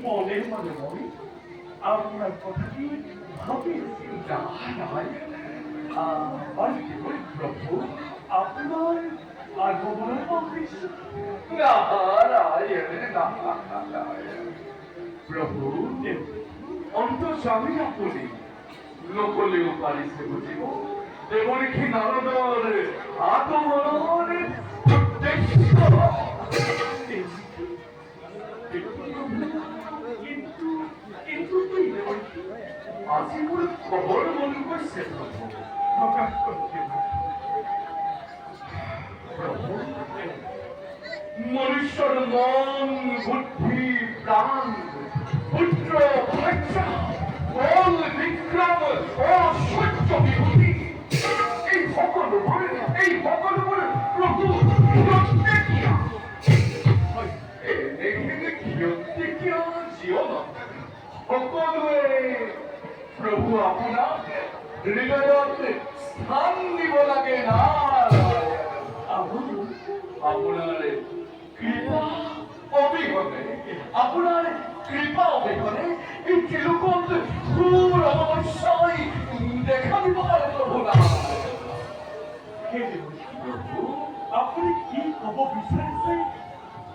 মনের মনে মনে আপনার কথাটি ভাবিয়েছি প্রভু আপনার আগমনের প্রভু অন্তঃস্বামী আপনি নকলেও পারিছে বুঝিব এমনকি নারদর আগমনের উদ্দেশ্য আজিমুর খবর মনে করছে প্রকাশ করতে মনুষ্যর মন বুদ্ধি প্রাণ পুত্র ভাষা বল বিক্রম ও সত্য বিভূতি এই সকল প্রভু প্রভু আপনার হৃদয়তে স্থান দিব লাগে না আপনার কৃপা অবিহনে এই ত্রিলোকত ঘোর অবশ্যই দেখা দিব পারে প্রভু না প্রভু আপনি কি কব বিচারিছে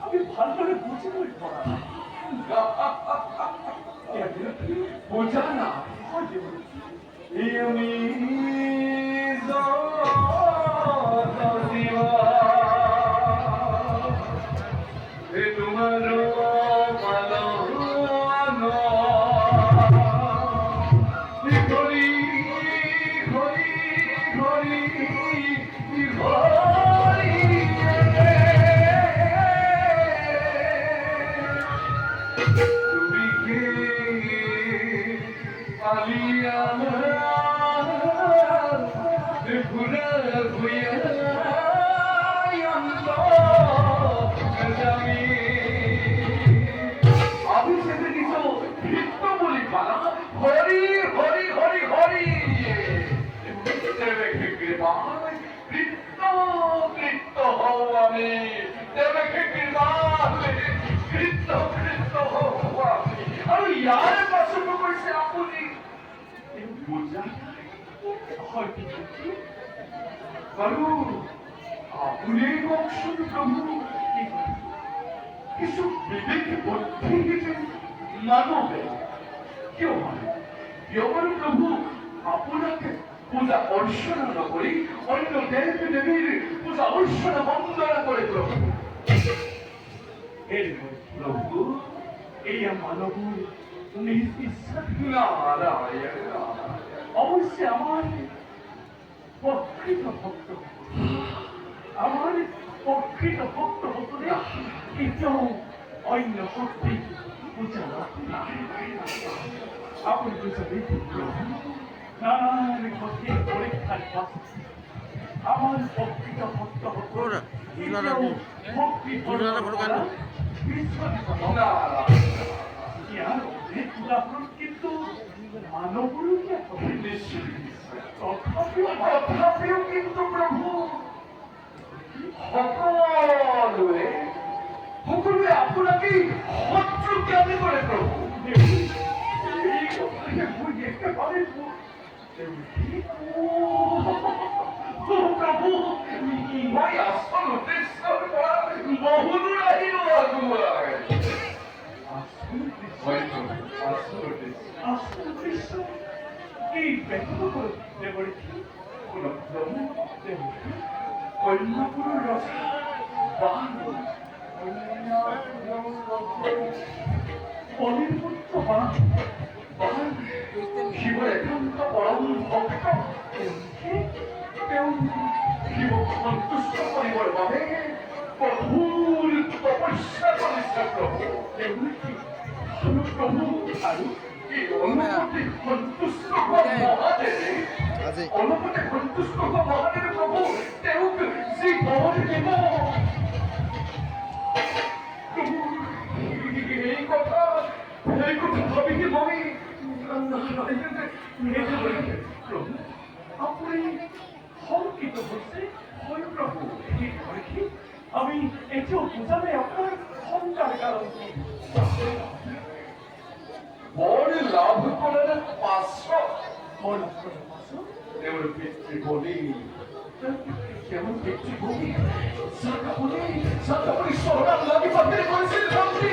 আমি ভালো করে বুঝিবই পড়া বোঝা না আপনি বংশন প্রভু কিছু বিবেক বুদ্ধি মানবে কেউ মানে প্রভু আপনাকে পূজা অর্চনা না করি অন্য দেব দেবীর পূজা অর্চনা বন্দনা করে প্রভু প্রভু এই মানব অবশ্যই আমার প্রকৃত ভক্ত হতে কেউ অন্য শক্তি পূজা আপনি বুঝাবে নানান কঠিন পরীক্ষার পাশে আমার প্রকৃত ভক্ত কিন্তু মানবরূপে তথাপিও কিন্তু প্রভু সকলে আপনাকে শত্রু জ্ঞানী করে প্রভু এই কথাকে বুঝতে পারেন ପ୍ରଭୁ ଇମାଇ আসল উদ্দেশ্য বহু রাহিল আগুয়ায় আসল উদ্দেশ্য এই ব্যক্ত করতে বলেছি কোন প্রভু কন্যাপুরের রসা বাহাদু অনির্বুদ্ধ বাহান শিবের একান্ত পরম ভক্ত শিব সন্তুষ্ট করিবার বাবে কঠোর তপস্যা করিছে প্রভু প্রভু আৰু এই অনুমতি সন্তুষ্ট মহাদেৱে অনুমতি সন্তুষ্ট মহাদেৱে প্ৰভু তেওঁক যি বৰ দিব এই কথা ভাবিকে মই প্রভু আপনি শঙ্কিত হচ্ছে হয় প্রভু আমি এটিও বুঝালে আপনার শঙ্কার কারণ বড় লাভ করার পাশ্র বড় দেবর পিতৃভূমি কেমন পিতৃভূমি সাকাবলি শহরার লাগি পাত্রে করেছিল মন্ত্রী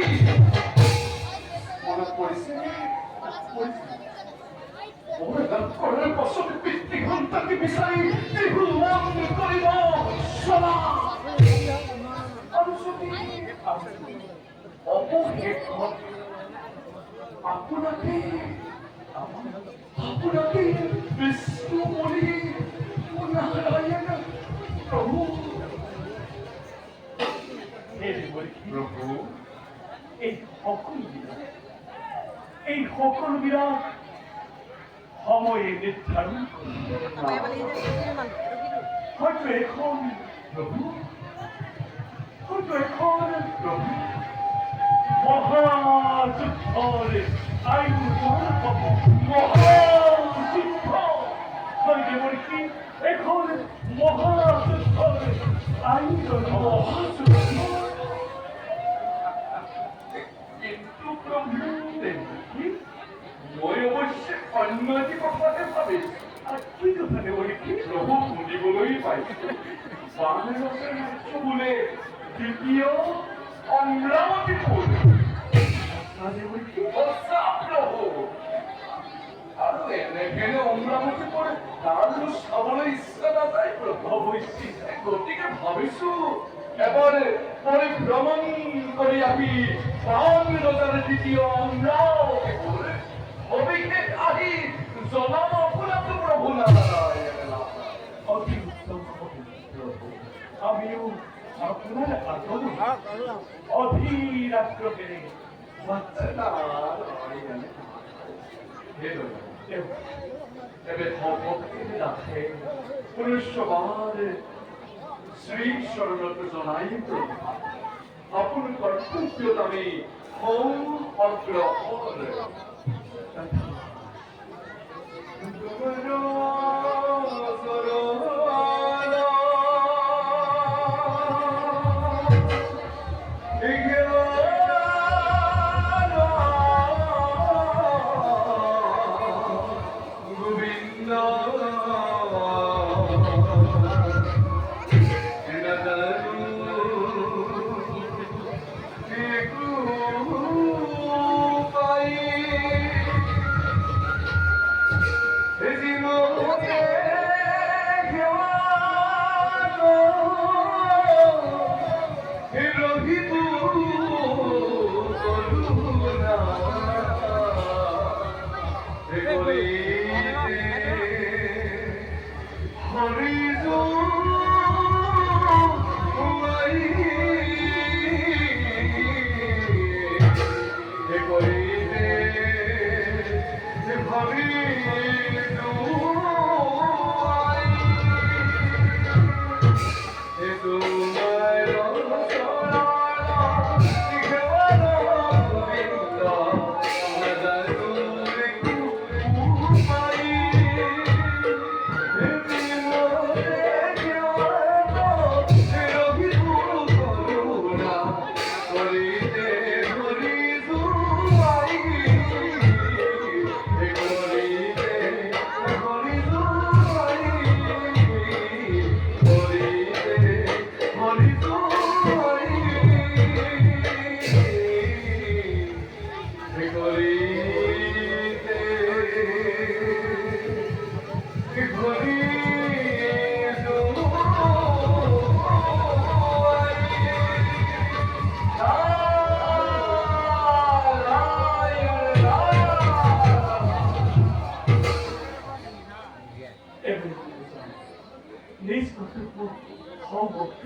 মনে পড়েছে ওরে লাভ করার পশ্চাৎ পিতৃঘণ্টাকে বিচারি ত্রিভুল মন করিব সলা অপহেত আপনাকে বিষ্ণু বলি নারায়ণ প্রভু প্রভু এই সকল বিরাট সময়ে নির্ধারণ হয়তো এখন প্রভু মহাযুদ্ধরে আয়োজন মহাযুদ্ধ হইতে বলছি এখন মহাযুদ্ধরে আয়োজন কিন্তু প্রভু মই অবশ্যই অন্যটি কথাতে ভাবে আর কি কথাতে বলছি প্রভু শুনিবলৈ পাইছো বাংলাদেশের রাজ্য বলে দ্বিতীয় অমরাবতী ফুল প্রভু আৰু এনেকেনে অমরাবতী পৰে তাৰো চাবলৈ ইচ্ছা নাযায় প্ৰভু অৱশ্যে গতিকে ভাবিছো এবাৰ পৰিভ্ৰমণ কৰি আহি বাংলাদেশৰ দ্বিতীয় অমরাবতী ফুল অভিষেক আহি জনাম আপোনাকে প্ৰভু নাৰায়ণ অতি উত্তম আমিও আপনার আগমন অধীর আগ্রহে এবে ভক্তি রাখে পুনঃবার শ্রী শরণত জনাই আপন কর্তব্য আমি অগ্রহর Ezimo ও ভক্ত